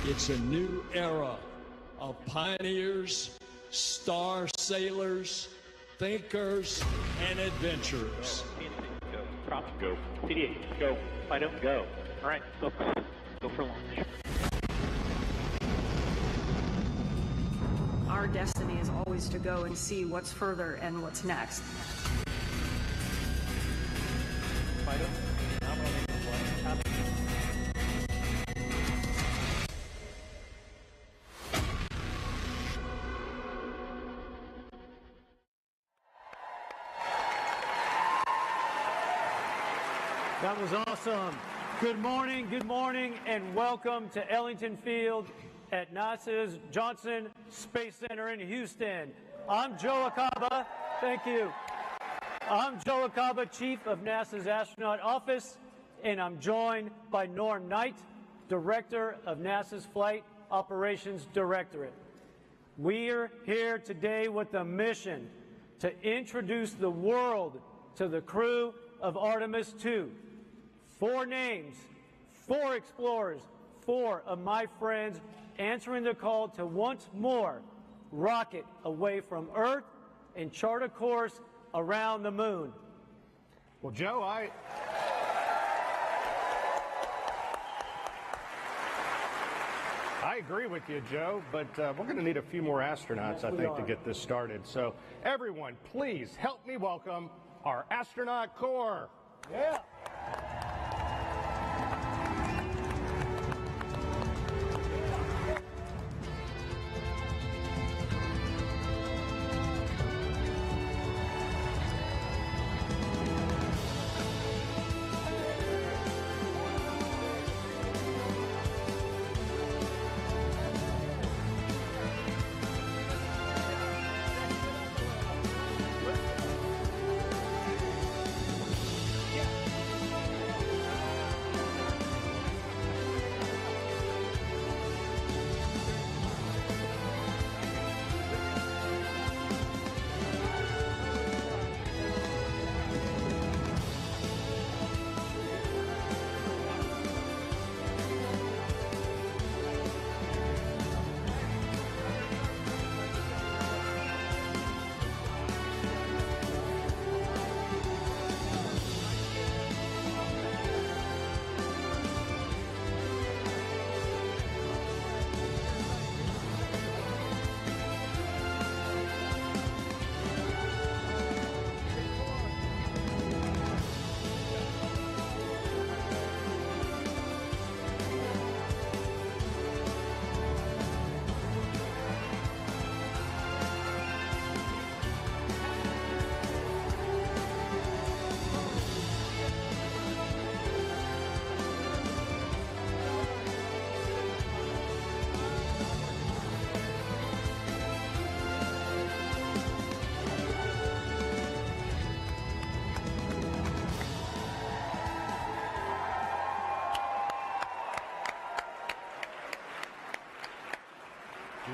It's a new era of pioneers, star sailors, thinkers, and adventurers. Go. Prop, go. CD8, go. Fido, go. All right, go for launch. Our destiny is always to go and see what's further and what's next. Fido, I'm running the flight. That was awesome. Good morning, and welcome to Ellington Field at NASA's Johnson Space Center in Houston. I'm Joe Acaba. Thank you. I'm Joe Acaba, Chief of NASA's Astronaut Office, and I'm joined by Norm Knight, Director of NASA's Flight Operations Directorate. We're here today with a mission to introduce the world to the crew of Artemis II. 4 names, 4 explorers, 4 of my friends answering the call to once more rocket away from Earth and chart a course around the moon. Well, Joe, I agree with you, Joe, but we're going to need a few more astronauts, I think, to get this started. So, everyone, please help me welcome our astronaut corps. Yeah.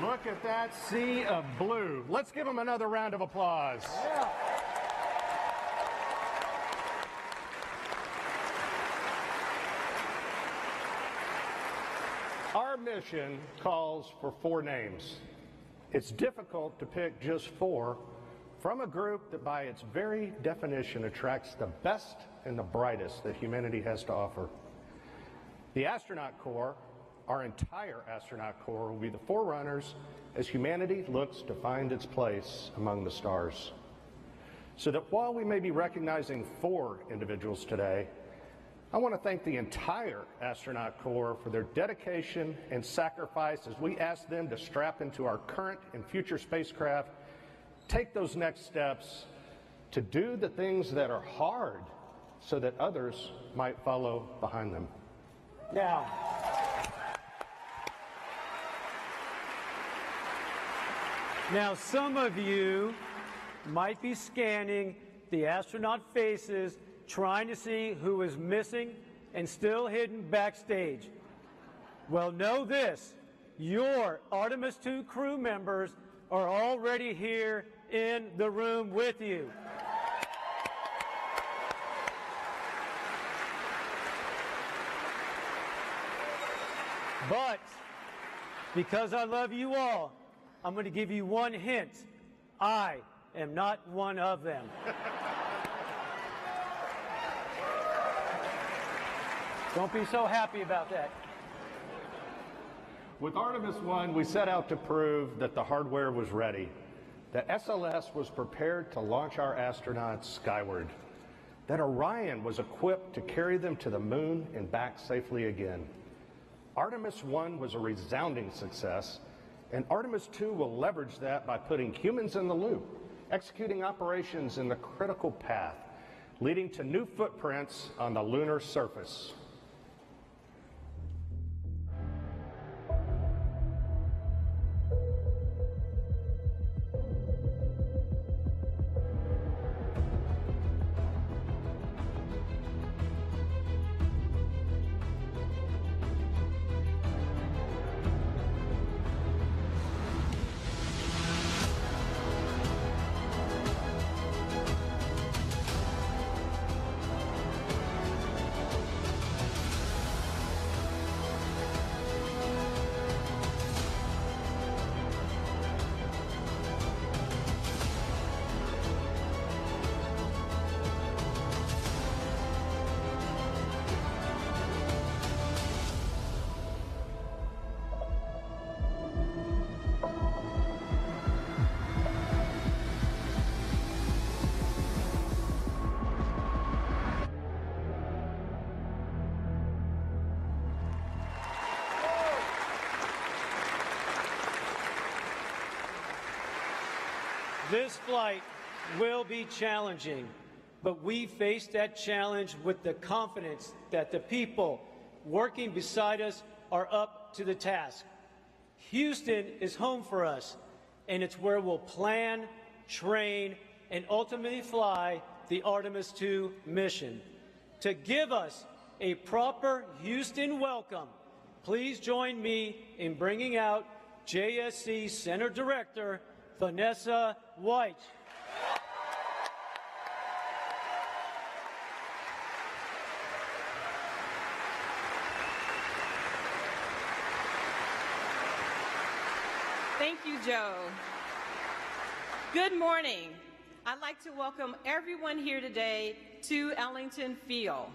Look at that sea of blue. Let's give them another round of applause. Yeah. Our mission calls for 4 names. It's difficult to pick just 4 from a group that by its very definition attracts the best and the brightest that humanity has to offer. The Astronaut Corps, our entire Astronaut Corps, will be the forerunners as humanity looks to find its place among the stars. So that while we may be recognizing 4 individuals today, I want to thank the entire Astronaut Corps for their dedication and sacrifice as we ask them to strap into our current and future spacecraft, take those next steps to do the things that are hard so that others might follow behind them. Now, some of you might be scanning the astronaut faces, trying to see who is missing and still hidden backstage. Well, know this, your Artemis II crew members are already here in the room with you. Because I love you all, I'm going to give you one hint. I am not one of them. Don't be so happy about that. With Artemis I, we set out to prove that the hardware was ready, that SLS was prepared to launch our astronauts skyward, that Orion was equipped to carry them to the moon and back safely again. Artemis I was a resounding success, and Artemis II will leverage that by putting humans in the loop, executing operations in the critical path, leading to new footprints on the lunar surface. This flight will be challenging, but we face that challenge with the confidence that the people working beside us are up to the task. Houston is home for us, and it's where we'll plan, train, and ultimately fly the Artemis II mission. To give us a proper Houston welcome, please join me in bringing out JSC Center Director Vanessa White. Thank you, Joe. Good morning. I'd like to welcome everyone here today to Ellington Field.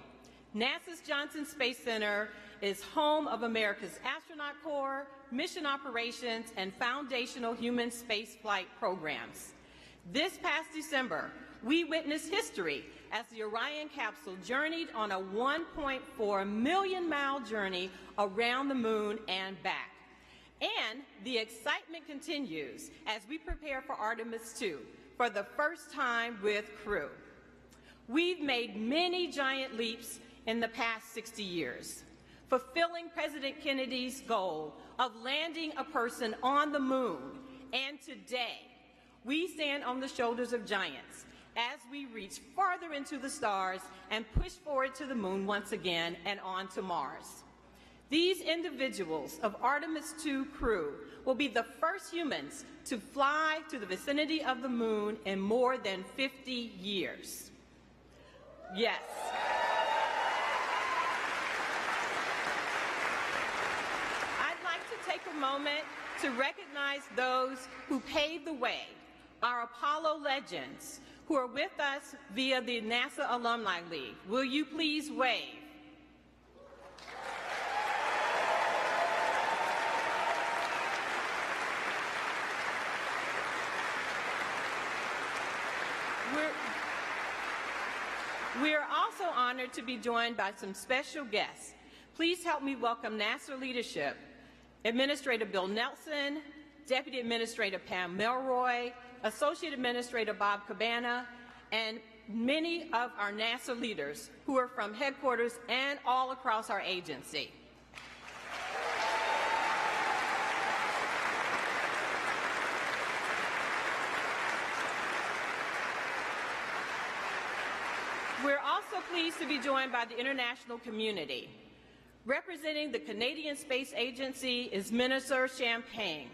NASA's Johnson Space Center is home of America's Astronaut Corps, mission operations, and foundational human spaceflight programs. This past December, we witnessed history as the Orion capsule journeyed on a 1.4 million-mile journey around the moon and back. And the excitement continues as we prepare for Artemis II for the first time with crew. We've made many giant leaps in the past 60 years, fulfilling President Kennedy's goal of landing a person on the moon. And today, we stand on the shoulders of giants as we reach farther into the stars and push forward to the moon once again and on to Mars. These individuals of Artemis II crew will be the first humans to fly to the vicinity of the moon in more than 50 years. Yes. I'd like to take a moment to recognize those who paved the way, our Apollo legends, who are with us via the NASA Alumni League. Will you please wave? We are also honored to be joined by some special guests. Please help me welcome NASA leadership, Administrator Bill Nelson, Deputy Administrator Pam Melroy, Associate Administrator Bob Cabana, and many of our NASA leaders who are from headquarters and all across our agency. We're also pleased to be joined by the international community. Representing the Canadian Space Agency is Minister Champagne.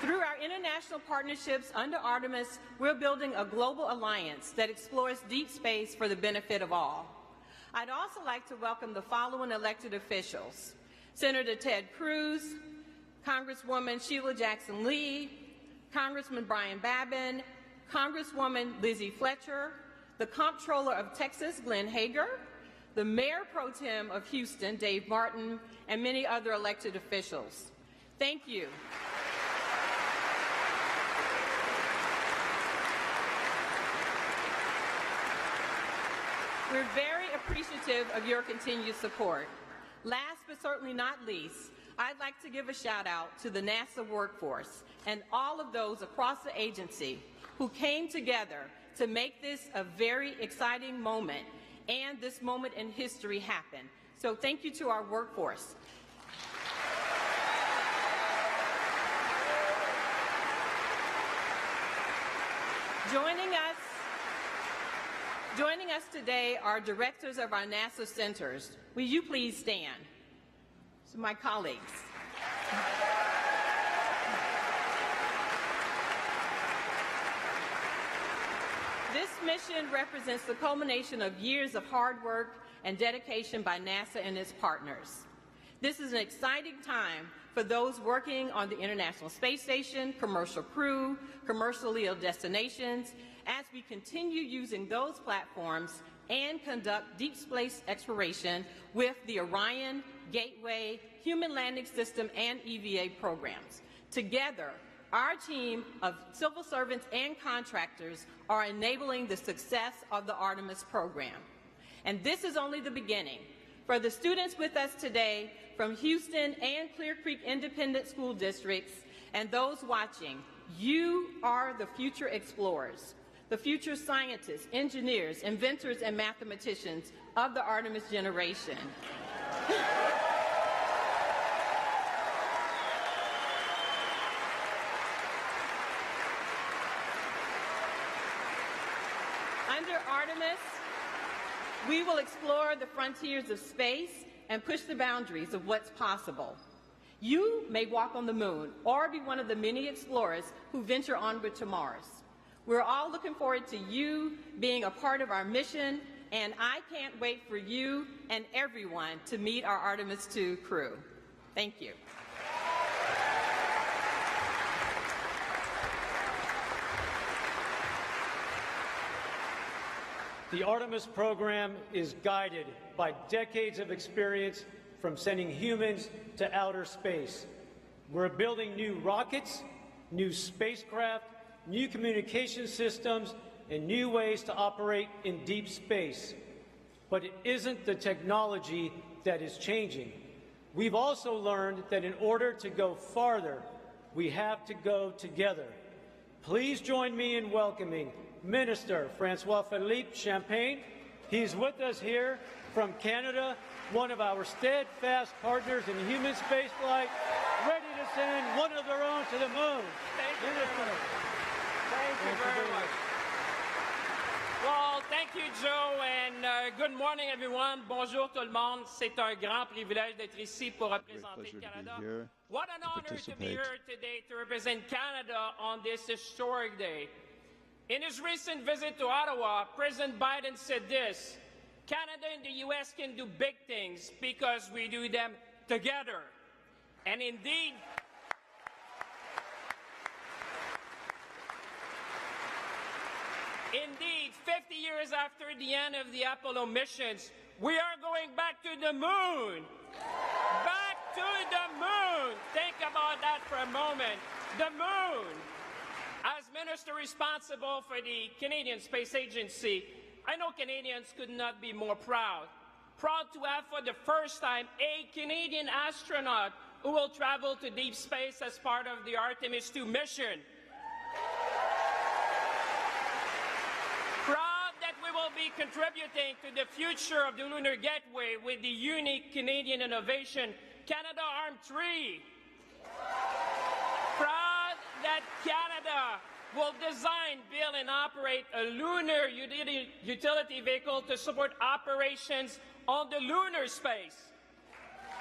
Through our international partnerships under Artemis, we're building a global alliance that explores deep space for the benefit of all. I'd also like to welcome the following elected officials: Senator Ted Cruz, Congresswoman Sheila Jackson Lee, Congressman Brian Babin, Congresswoman Lizzie Fletcher, the Comptroller of Texas, Glenn Hager, the Mayor Pro Tem of Houston, Dave Martin, and many other elected officials. Thank you. We're very appreciative of your continued support. Last but certainly not least, I'd like to give a shout out to the NASA workforce and all of those across the agency who came together to make this a very exciting moment and this moment in history happen. So thank you to our workforce. Joining us today are directors of our NASA centers. Will you please stand? So my colleagues. This mission represents the culmination of years of hard work and dedication by NASA and its partners. This is an exciting time for those working on the International Space Station, commercial crew, commercial LEO destinations, as we continue using those platforms and conduct deep space exploration with the Orion, Gateway, Human Landing System, and EVA programs. Together, our team of civil servants and contractors are enabling the success of the Artemis program. And this is only the beginning. For the students with us today from Houston and Clear Creek Independent School Districts and those watching, you are the future explorers, the future scientists, engineers, inventors, and mathematicians of the Artemis generation. Under Artemis, we will explore the frontiers of space and push the boundaries of what's possible. You may walk on the moon or be one of the many explorers who venture onward to Mars. We're all looking forward to you being a part of our mission, and I can't wait for you and everyone to meet our Artemis II crew. Thank you. The Artemis program is guided by decades of experience from sending humans to outer space. We're building new rockets, new spacecraft, new communication systems, and new ways to operate in deep space. But it isn't the technology that is changing. We've also learned that in order to go farther, we have to go together. Please join me in welcoming Minister Francois-Philippe Champagne. He's with us here from Canada, one of our steadfast partners in human spaceflight, ready to send one of their own to the moon. Thank you very much. Thank you very much. Well, thank you, Joe, and good morning, everyone. Bonjour tout le monde. C'est un grand privilège d'être ici pour représenter le Canada. What an honor to be here today to represent Canada on this historic day. In his recent visit to Ottawa, President Biden said this: Canada and the U.S. can do big things because we do them together. And indeed, Indeed, 50 years after the end of the Apollo missions, we are going back to the moon. Back to the moon. Think about that for a moment. The moon. As minister responsible for the Canadian Space Agency, I know Canadians could not be more proud. Proud to have for the first time a Canadian astronaut who will travel to deep space as part of the Artemis II mission. Proud that we will be contributing to the future of the Lunar Gateway with the unique Canadian innovation, Canadarm3. Proud that Canada will design, build, and operate a lunar utility vehicle to support operations on the lunar space.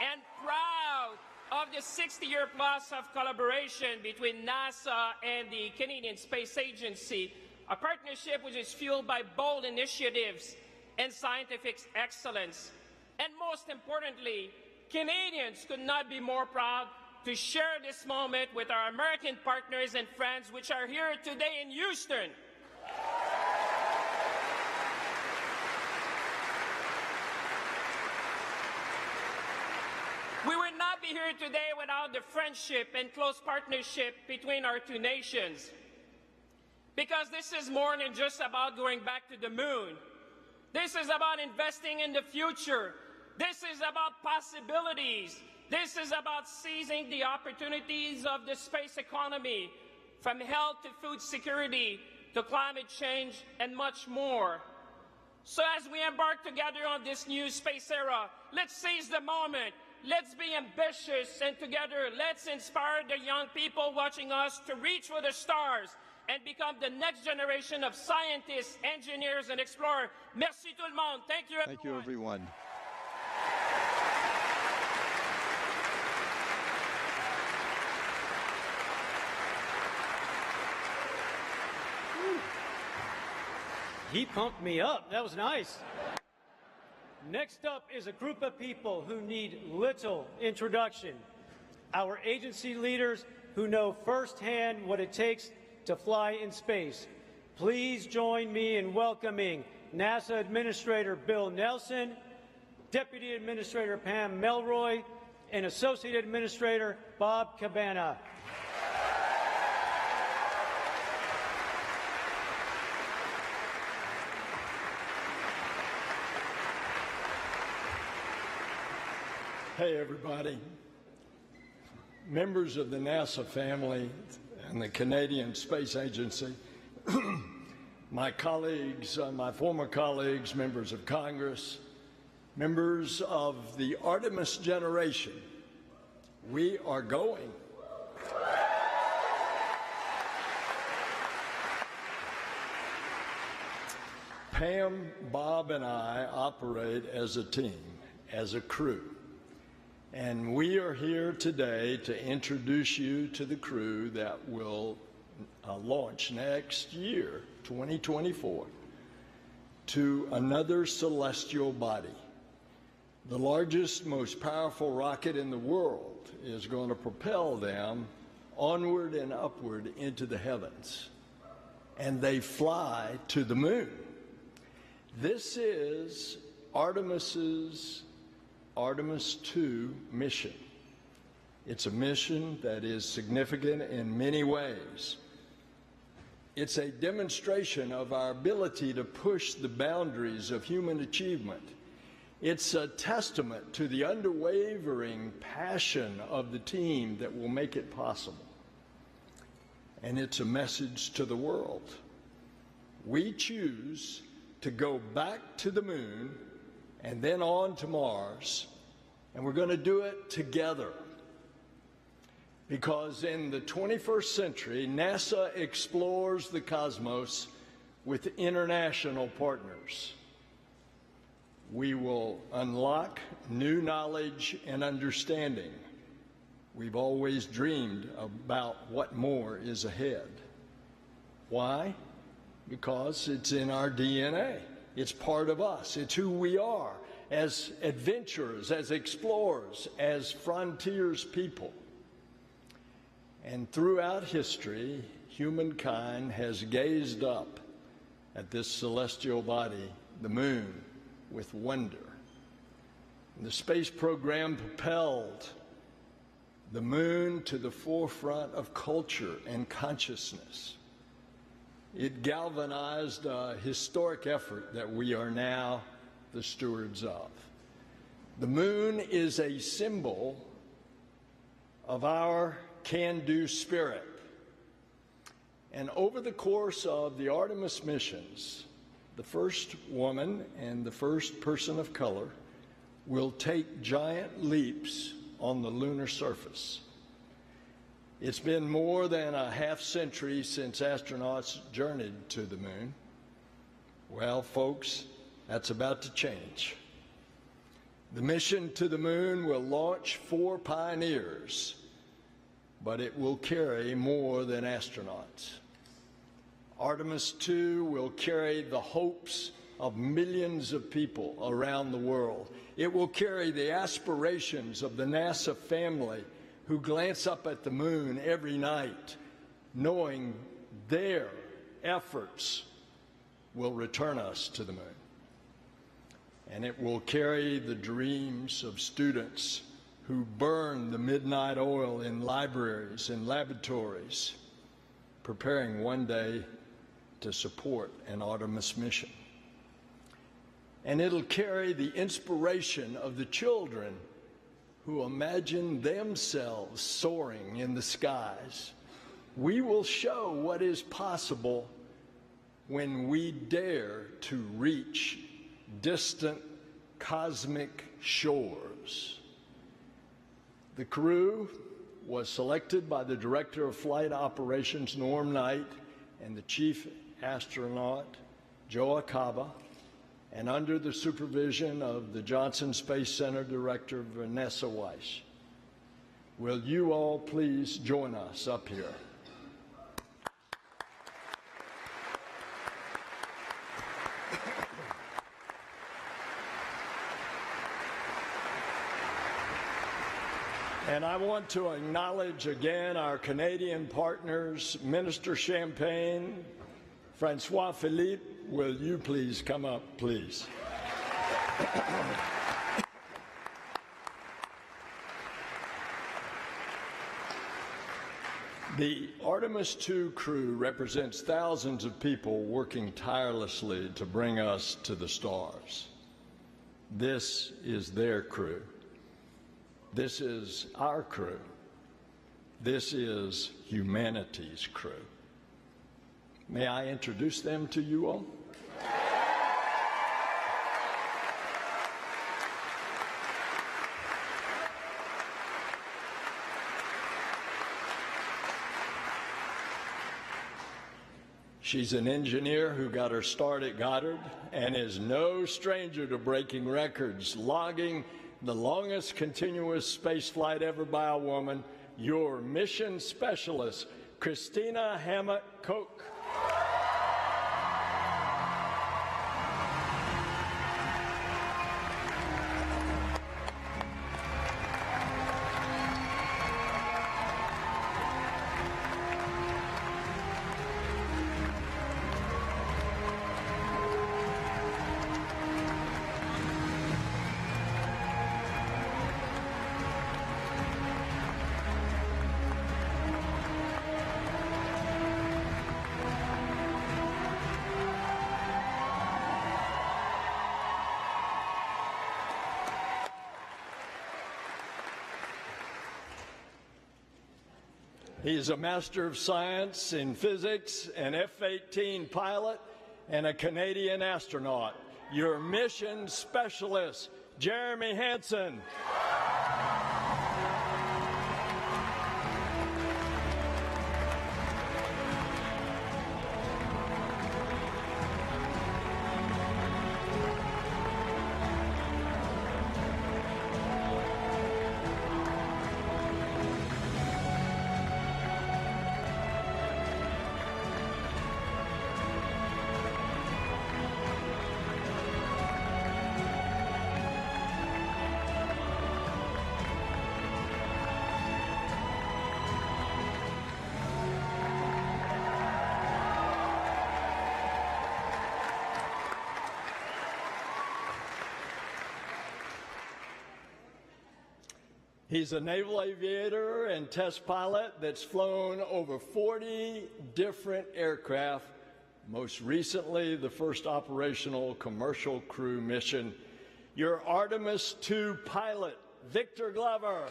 And proud of the 60-year plus of collaboration between NASA and the Canadian Space Agency, a partnership which is fueled by bold initiatives and scientific excellence. And most importantly, Canadians could not be more proud to share this moment with our American partners and friends which are here today in Houston. We would not be here today without the friendship and close partnership between our two nations. Because this is more than just about going back to the moon. This is about investing in the future. This is about possibilities. This is about seizing the opportunities of the space economy, from health to food security to climate change and much more. So as we embark together on this new space era, let's seize the moment. Let's be ambitious, and together let's inspire the young people watching us to reach for the stars and become the next generation of scientists, engineers, and explorers. Merci tout le monde. Thank you, everyone. Thank you, everyone. He pumped me up. That was nice. Next up is a group of people who need little introduction. Our agency leaders who know firsthand what it takes to fly in space. Please join me in welcoming NASA Administrator Bill Nelson, Deputy Administrator Pam Melroy, and Associate Administrator Bob Cabana. Hey, everybody. Members of the NASA family and the Canadian Space Agency, my colleagues, my former colleagues, members of Congress, members of the Artemis generation, we are going. Pam, Bob, and I operate as a team, as a crew. And we are here today to introduce you to the crew that will launch next year, 2024, to another celestial body. The largest, most powerful rocket in the world is going to propel them onward and upward into the heavens. And they fly to the moon. This is Artemis II mission. It's a mission that is significant in many ways. It's a demonstration of our ability to push the boundaries of human achievement. It's a testament to the unwavering passion of the team that will make it possible. And it's a message to the world. We choose to go back to the moon and then on to Mars, and we're going to do it together. Because in the 21st century, NASA explores the cosmos with international partners. We will unlock new knowledge and understanding. We've always dreamed about what more is ahead. Why? Because it's in our DNA. It's part of us. It's who we are as adventurers, as explorers, as frontiers people. And throughout history, humankind has gazed up at this celestial body, the moon, with wonder. And the space program propelled the moon to the forefront of culture and consciousness. It galvanized a historic effort that we are now the stewards of. The moon is a symbol of our can-do spirit. And over the course of the Artemis missions, the first woman and the first person of color will take giant leaps on the lunar surface. It's been more than a half-century since astronauts journeyed to the moon. Well, folks, that's about to change. The mission to the moon will launch 4 pioneers, but it will carry more than astronauts. Artemis II will carry the hopes of millions of people around the world. It will carry the aspirations of the NASA family who glance up at the moon every night, knowing their efforts will return us to the moon. And it will carry the dreams of students who burn the midnight oil in libraries and laboratories, preparing one day to support an Artemis mission. And it'll carry the inspiration of the children who imagine themselves soaring in the skies. We will show what is possible when we dare to reach distant cosmic shores. The crew was selected by the Director of Flight Operations, Norm Knight, and the Chief Astronaut, Joe Acaba, and under the supervision of the Johnson Space Center Director, Vanessa Weiss. Will you all please join us up here? And I want to acknowledge again our Canadian partners, Minister Champagne, Francois Philippe. Will you please come up, please? The Artemis II crew represents thousands of people working tirelessly to bring us to the stars. This is their crew. This is our crew. This is humanity's crew. May I introduce them to you all? She's an engineer who got her start at Goddard and is no stranger to breaking records, logging the longest continuous space flight ever by a woman, your mission specialist, Christina Hammett-Koch. He is a Master of Science in Physics, an F-18 pilot, and a Canadian astronaut. Your mission specialist, Jeremy Hansen. He's a naval aviator and test pilot that's flown over 40 different aircraft, most recently the first operational commercial crew mission. Your Artemis II pilot, Victor Glover.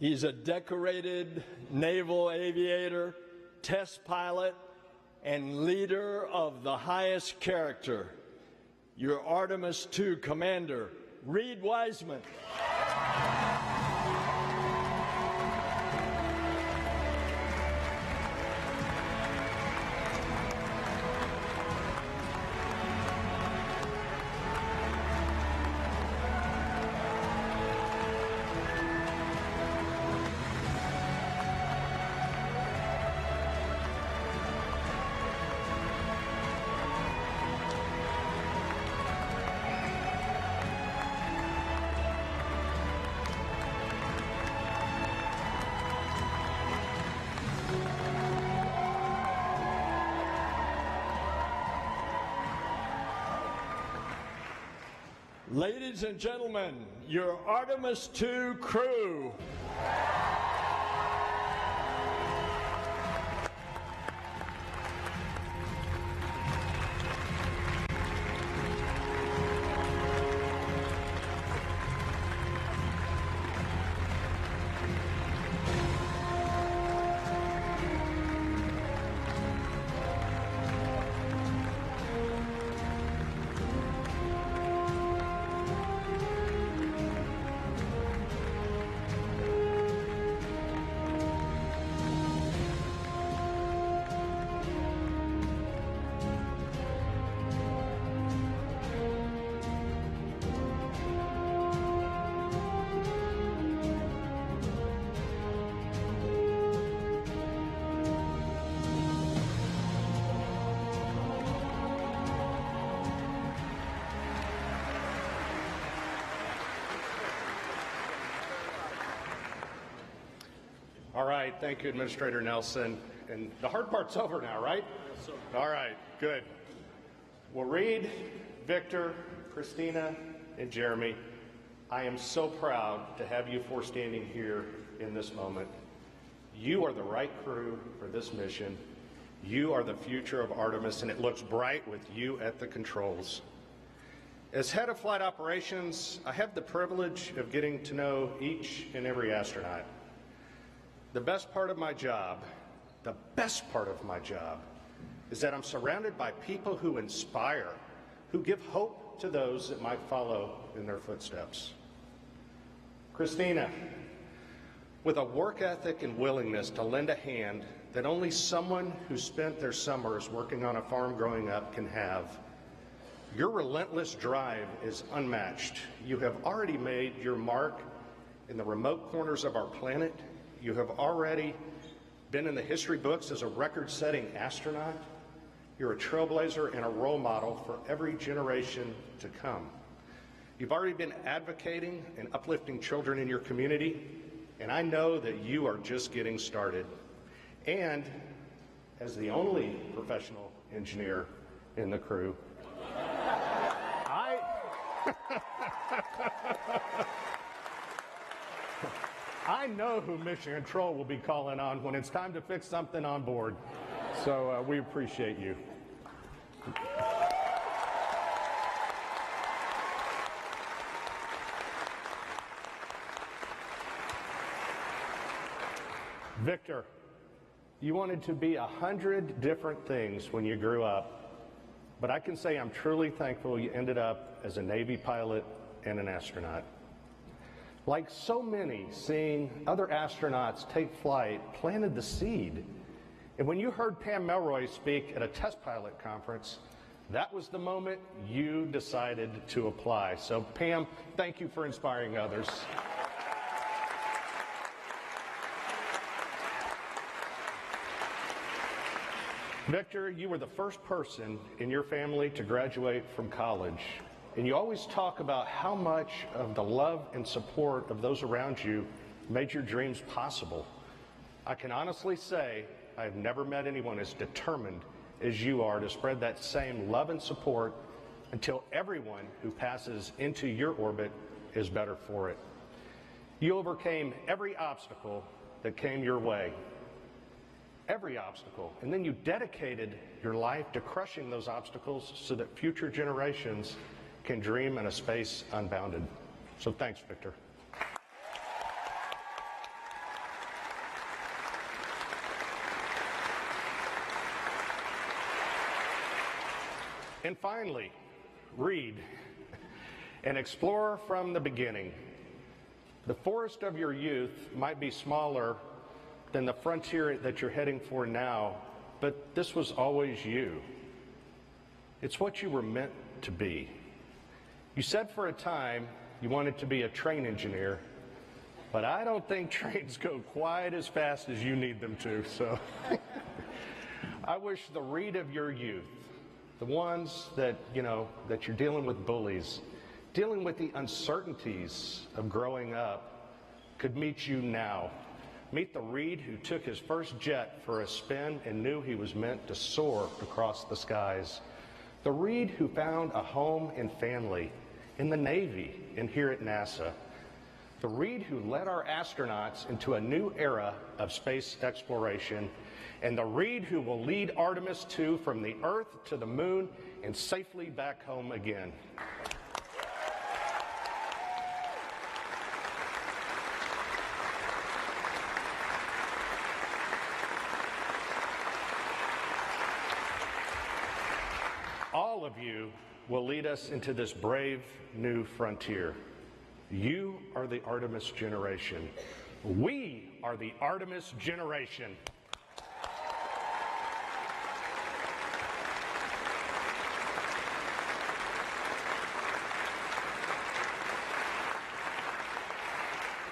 He's a decorated naval aviator, test pilot, and leader of the highest character, your Artemis II commander, Reed Wiseman. Ladies and gentlemen, your Artemis II crew. All right, thank you, Administrator Nelson. And the hard part's over now, right? Yes, sir. All right, good. Well, Reed, Victor, Christina, and Jeremy, I am so proud to have you four standing here in this moment. You are the right crew for this mission. You are the future of Artemis, and it looks bright with you at the controls. As head of flight operations, I have the privilege of getting to know each and every astronaut. The best part of my job is that I'm surrounded by people who inspire, who give hope to those that might follow in their footsteps. Christina, with a work ethic and willingness to lend a hand that only someone who spent their summers working on a farm growing up can have, your relentless drive is unmatched. You have already made your mark in the remote corners of our planet. You have already been in the history books as a record-setting astronaut. You're a trailblazer and a role model for every generation to come. You've already been advocating and uplifting children in your community, and I know that you are just getting started. And as the only professional engineer in the crew, I know who Mission Control will be calling on when it's time to fix something on board. So we appreciate you. Victor, you wanted to be 100 different things when you grew up, but I can say I'm truly thankful you ended up as a Navy pilot and an astronaut. Like so many, seeing other astronauts take flight planted the seed. And when you heard Pam Melroy speak at a test pilot conference, that was the moment you decided to apply. So Pam, thank you for inspiring others. Victor, you were the first person in your family to graduate from college. And you always talk about how much of the love and support of those around you made your dreams possible. I can honestly say I've never met anyone as determined as you are to spread that same love and support until everyone who passes into your orbit is better for it. You overcame every obstacle that came your way. Every obstacle. And then you dedicated your life to crushing those obstacles so that future generations can dream in a space unbounded. So thanks, Victor. And finally, read and explore from the beginning. The forest of your youth might be smaller than the frontier that you're heading for now, but this was always you. It's what you were meant to be. You said for a time you wanted to be a train engineer, but I don't think trains go quite as fast as you need them to, so I wish the Reed of your youth, the ones that, that you're dealing with bullies, dealing with the uncertainties of growing up, could meet you now. Meet the Reed who took his first jet for a spin and knew he was meant to soar across the skies. The Reed who found a home and family in the Navy and here at NASA. The Reed who led our astronauts into a new era of space exploration. And the Reed who will lead Artemis II from the Earth to the Moon and safely back home again. All of you will lead us into this brave new frontier. You are the Artemis generation. We are the Artemis generation.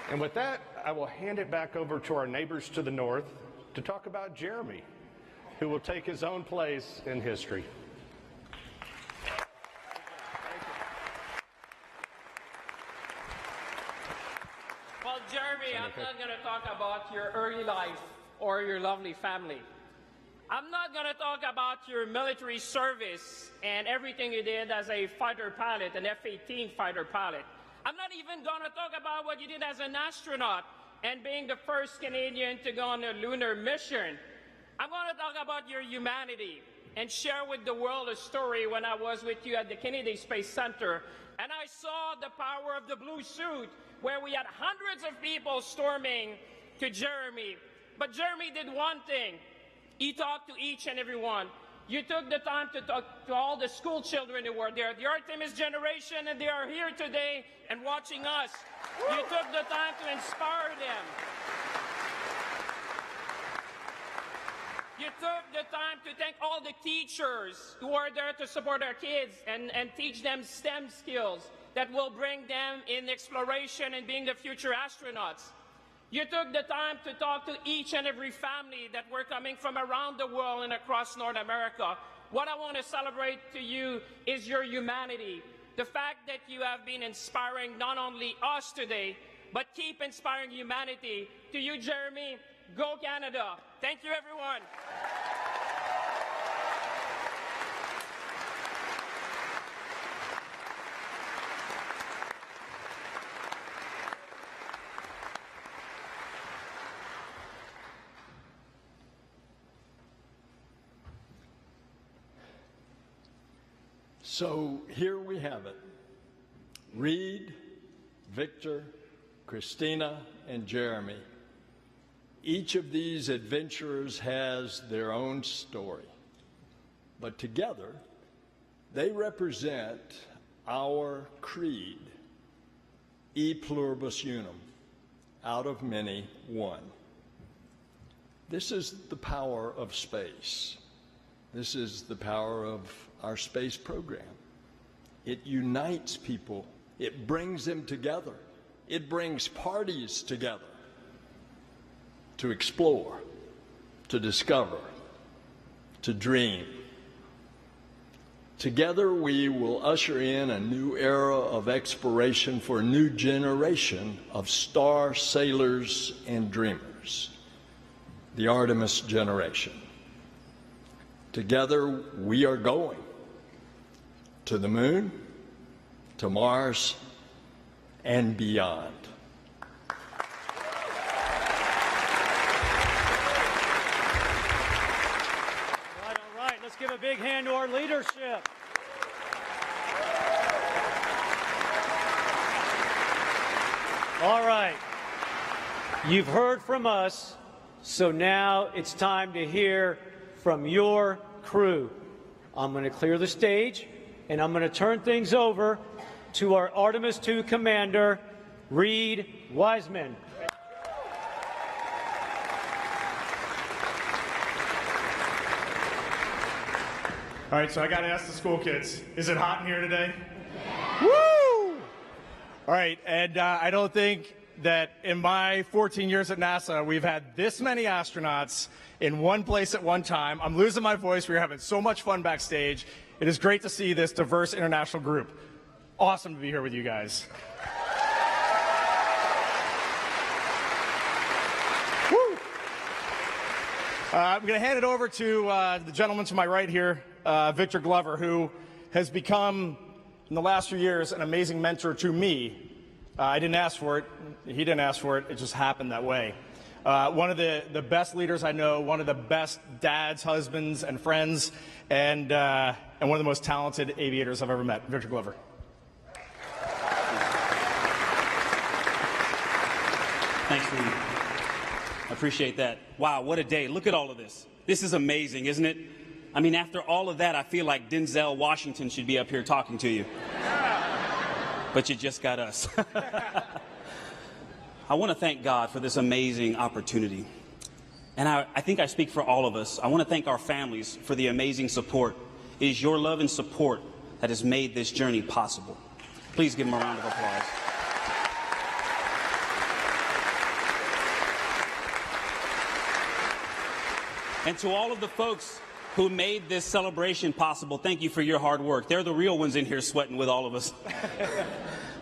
And with that, I will hand it back over to our neighbors to the north to talk about Jeremy, who will take his own place in history. Well, Jeremy, I'm not going to talk about your early life or your lovely family. I'm not going to talk about your military service and everything you did as a fighter pilot, an F-18 fighter pilot. I'm not even going to talk about what you did as an astronaut and being the first Canadian to go on a lunar mission. I'm going to talk about your humanity and share with the world a story when I was with you at the Kennedy Space Center and I saw the power of the blue suit where we had hundreds of people storming to Jeremy. But Jeremy did one thing. He talked to each and every one. You took the time to talk to all the school children who were there, the Artemis generation, and they are here today and watching us. You took the time to inspire them. You took the time to thank all the teachers who are there to support our kids and teach them STEM skills that will bring them in exploration and being the future astronauts. You took the time to talk to each and every family that were coming from around the world and across North America. What I want to celebrate to you is your humanity. The fact that you have been inspiring not only us today, but keep inspiring humanity. To you, Jeremy, go Canada. Thank you, everyone. So here we have it. Reed, Victor, Christina, and Jeremy. Each of these adventurers has their own story, but together they represent our creed, e pluribus unum, out of many, one. This is the power of space. This is the power of our space program. It unites people. It brings them together. It brings parties together to explore, to discover, to dream. Together we will usher in a new era of exploration for a new generation of star sailors and dreamers, the Artemis generation. Together we are going to the moon, to Mars, and beyond. All right, let's give a big hand to our leadership. All right, you've heard from us, so now it's time to hear from your crew. I'm going to clear the stage, and I'm going to turn things over to our Artemis II commander, Reed Wiseman. All right, so I got to ask the school kids, is it hot in here today? Woo! All right, and I don't think that in my 14 years at NASA, we've had this many astronauts in one place at one time. I'm losing my voice. We're having so much fun backstage. It is great to see this diverse international group. Awesome to be here with you guys. Woo! I'm going to hand it over to the gentleman to my right here, Victor Glover, who has become, in the last few years, an amazing mentor to me. I didn't ask for it. He didn't ask for it. It just happened that way. One of the best leaders I know, one of the best dads, husbands, and friends, and one of the most talented aviators I've ever met. Victor Glover. Thanks, Reed. I appreciate that. Wow, what a day. Look at all of this. This is amazing, isn't it? I mean, after all of that, I feel like Denzel Washington should be up here talking to you. But you just got us. I want to thank God for this amazing opportunity. And I think I speak for all of us. I want to thank our families for the amazing support. It is your love and support that has made this journey possible. Please give them a round of applause. And to all of the folks who made this celebration possible, thank you for your hard work. They're the real ones in here sweating with all of us.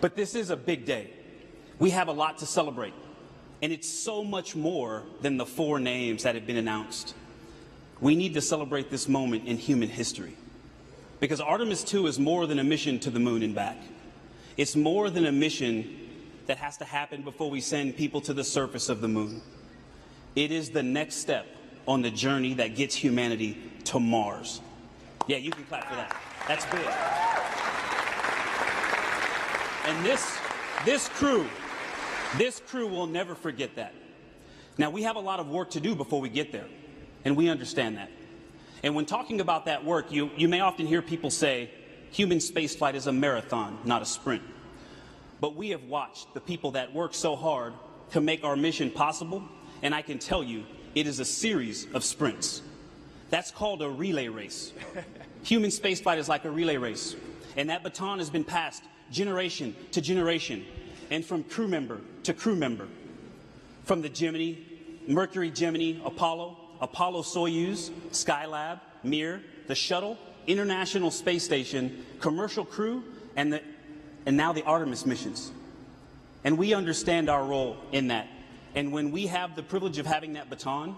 But this is a big day. We have a lot to celebrate. And it's so much more than the 4 names that have been announced. We need to celebrate this moment in human history. Because Artemis II is more than a mission to the moon and back. It's more than a mission that has to happen before we send people to the surface of the moon. It is the next step on the journey that gets humanity to Mars. Yeah, you can clap for that. That's big. And this crew will never forget that. Now, we have a lot of work to do before we get there, and we understand that. And when talking about that work, you may often hear people say, human spaceflight is a marathon, not a sprint. But we have watched the people that work so hard to make our mission possible, and I can tell you, it is a series of sprints. That's called a relay race. Human spaceflight is like a relay race, and that baton has been passed generation to generation, and from crew member to crew member. From the Gemini, Mercury, Gemini, Apollo, Soyuz, Skylab, Mir, the Shuttle, International Space Station, commercial crew, and now the Artemis missions. And we understand our role in that. And when we have the privilege of having that baton,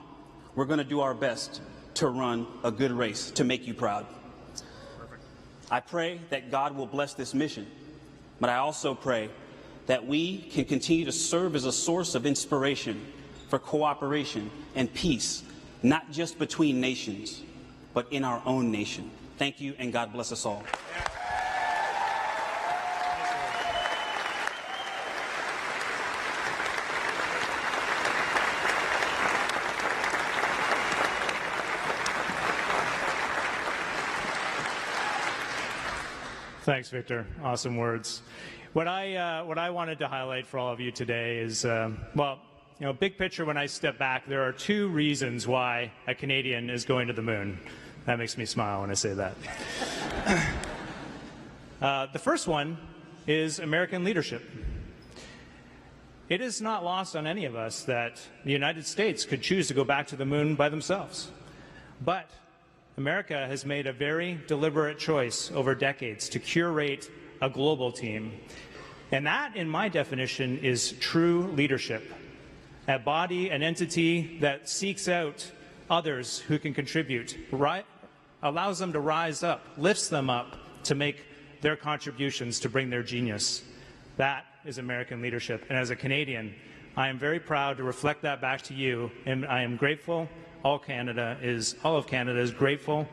we're going to do our best to run a good race to make you proud. I pray that God will bless this mission, but I also pray that we can continue to serve as a source of inspiration for cooperation and peace, not just between nations, but in our own nation. Thank you, and God bless us all. Thanks, Victor. Awesome words. What I wanted to highlight for all of you today is, well, you know, big picture, when I step back, there are 2 reasons why a Canadian is going to the moon. That makes me smile when I say that. The first one is American leadership. It is not lost on any of us that the United States could choose to go back to the moon by themselves. But America has made a very deliberate choice over decades to curate a global team. And that, in my definition, is true leadership. A body, an entity that seeks out others who can contribute, allows them to rise up, lifts them up to make their contributions to bring their genius. That is American leadership. And as a Canadian, I am very proud to reflect that back to you, and I am grateful. All of Canada is grateful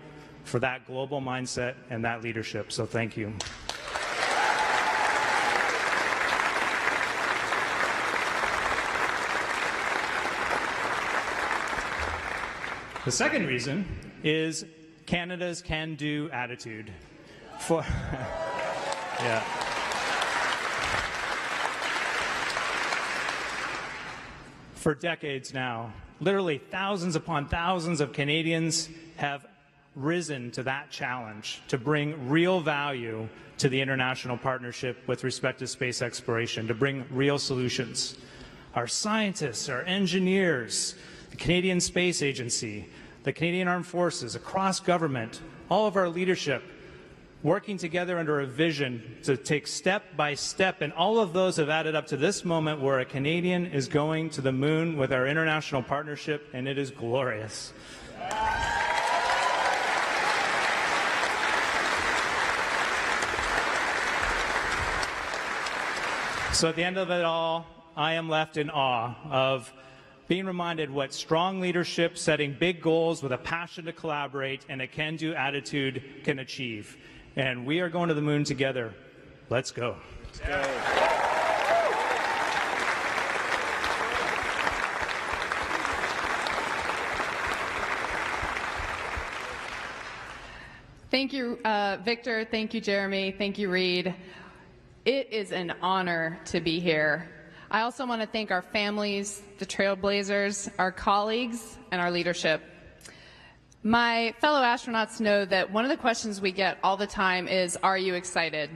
for that global mindset and that leadership. So thank you. The second reason is Canada's can-do attitude. Yeah. For decades now, literally thousands upon thousands of Canadians have risen to that challenge to bring real value to the international partnership with respect to space exploration, to bring real solutions. Our scientists, our engineers, the Canadian Space Agency, the Canadian Armed Forces, across government, all of our leadership, working together under a vision to take step by step, and all of those have added up to this moment where a Canadian is going to the moon with our international partnership, and it is glorious. So at the end of it all, I am left in awe of being reminded what strong leadership, setting big goals with a passion to collaborate and a can-do attitude can achieve. And we are going to the moon together. Let's go. Let's go. Thank you, Victor. Thank you, Jeremy. Thank you, Reed. It is an honor to be here. I also want to thank our families, the Trailblazers, our colleagues, and our leadership. My fellow astronauts know that one of the questions we get all the time is, are you excited?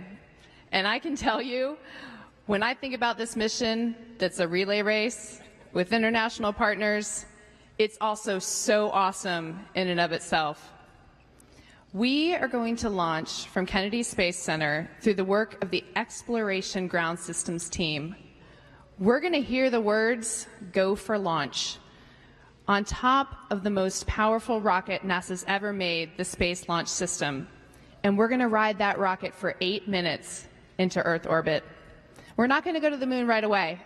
And I can tell you, when I think about this mission that's a relay race with international partners, it's also so awesome in and of itself. We are going to launch from Kennedy Space Center through the work of the Exploration Ground Systems team. We're going to hear the words, "Go for launch," on top of the most powerful rocket NASA's ever made, the Space Launch System. And we're going to ride that rocket for 8 minutes into Earth orbit. We're not going to go to the moon right away.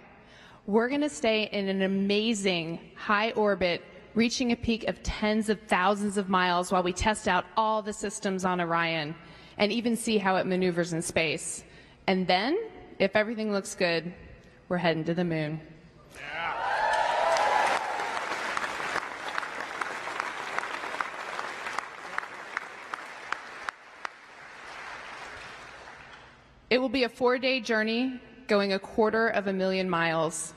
We're going to stay in an amazing high orbit, reaching a peak of tens of thousands of miles while we test out all the systems on Orion and even see how it maneuvers in space. And then, if everything looks good, we're heading to the moon. It will be a 4-day journey, going 250,000 miles,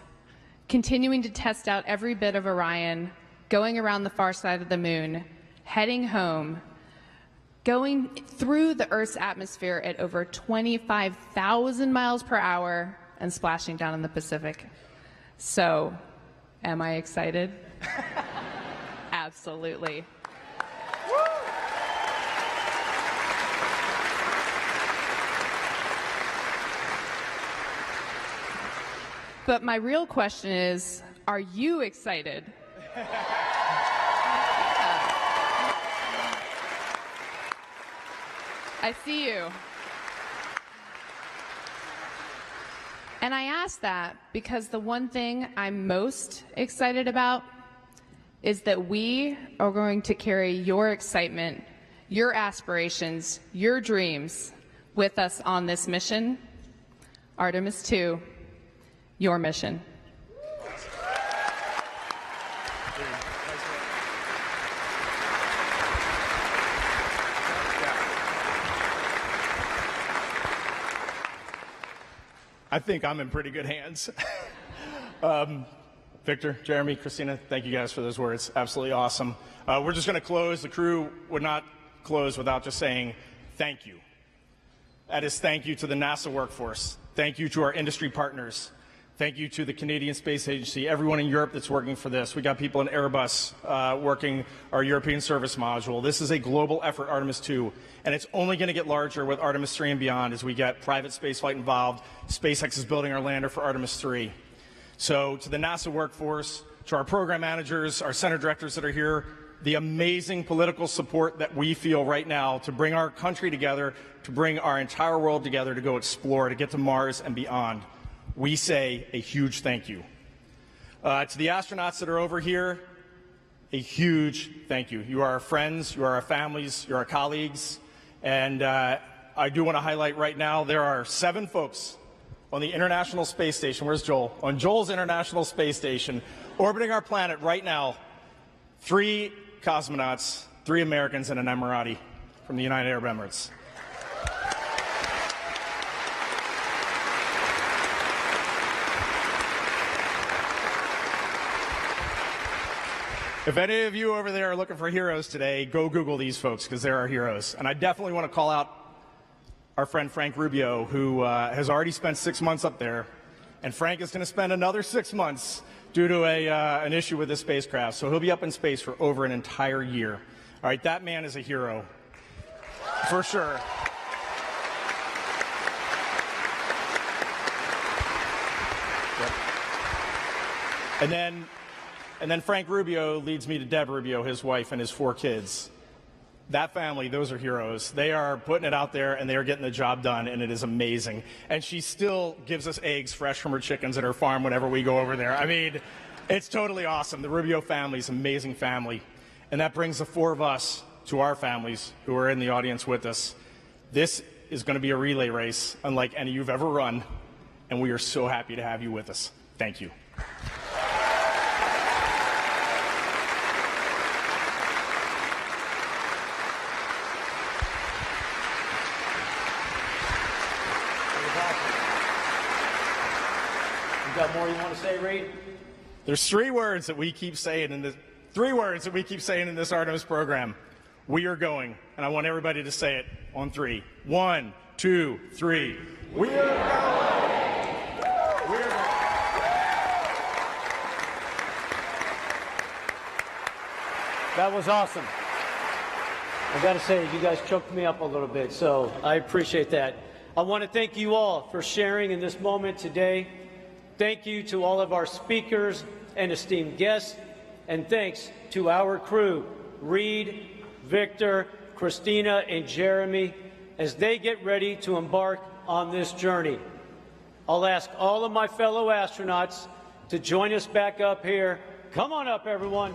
continuing to test out every bit of Orion, going around the far side of the moon, heading home, going through the Earth's atmosphere at over 25,000 miles per hour, and splashing down in the Pacific. So, am I excited? Absolutely. But my real question is, are you excited? I see you. And I ask that because the one thing I'm most excited about is that we are going to carry your excitement, your aspirations, your dreams with us on this mission. Artemis II, your mission. I think I'm in pretty good hands. Victor, Jeremy, Christina, thank you guys for those words. Absolutely awesome. We're just going to close. The crew would not close without just saying thank you. That is thank you to the NASA workforce. Thank you to our industry partners. Thank you to the Canadian Space Agency, everyone in Europe that's working for this. We got people in Airbus working our European service module. This is a global effort, Artemis II, and it's only going to get larger with Artemis III and beyond as we get private spaceflight involved. SpaceX is building our lander for Artemis III. So to the NASA workforce, to our program managers, our center directors that are here, the amazing political support that we feel right now to bring our country together, to bring our entire world together to go explore, to get to Mars and beyond. We say a huge thank you. To the astronauts that are over here, a huge thank you. You are our friends, you are our families, you're our colleagues, and I do want to highlight right now there are 7 folks on the International Space Station. Where's Joel? On Joel's International Space Station, orbiting our planet right now. 3 cosmonauts 3 Americans and an Emirati from the United Arab Emirates. If any of you over there are looking for heroes today, go Google these folks, because they're our heroes. And I definitely want to call out our friend Frank Rubio, who has already spent 6 months up there. And Frank is going to spend another 6 months due to an issue with this spacecraft. So he'll be up in space for over an entire year. All right, that man is a hero, for sure. Yep. And then Frank Rubio leads me to Deb Rubio, his wife, and his 4 kids. That family, those are heroes. They are putting it out there, and they are getting the job done, and it is amazing. And she still gives us eggs fresh from her chickens at her farm whenever we go over there. I mean, it's totally awesome. The Rubio family is an amazing family. And that brings the 4 of us to our families who are in the audience with us. This is going to be a relay race unlike any you've ever run, and we are so happy to have you with us. Thank you. Got more you want to say, Reed? There's 3 words that we keep saying in this. 3 words that we keep saying in this Artemis program. We are going, and I want everybody to say it on 3. 1, 2, 3. We are going. We are going. That was awesome. I got to say, you guys choked me up a little bit, so I appreciate that. I want to thank you all for sharing in this moment today. Thank you to all of our speakers and esteemed guests, and thanks to our crew, Reed, Victor, Christina, and Jeremy, as they get ready to embark on this journey. I'll ask all of my fellow astronauts to join us back up here. Come on up, everyone.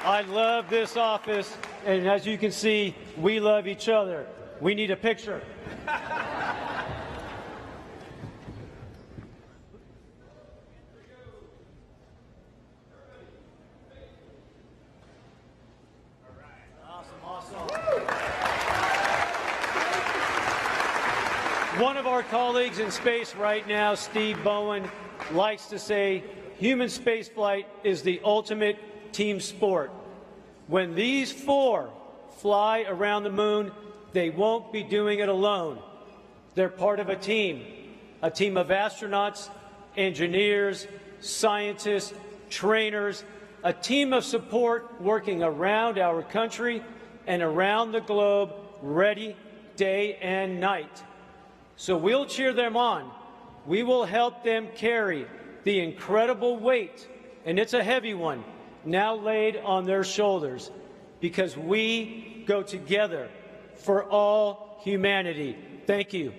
I love this office, and as you can see, we love each other. We need a picture. One of our colleagues in space right now, Steve Bowen, likes to say human spaceflight is the ultimate team sport. When these four fly around the moon, they won't be doing it alone. They're part of a team of astronauts, engineers, scientists, trainers, a team of support working around our country and around the globe, ready day and night. So we'll cheer them on. We will help them carry the incredible weight, and it's a heavy one, now laid on their shoulders, because we go together for all humanity. Thank you.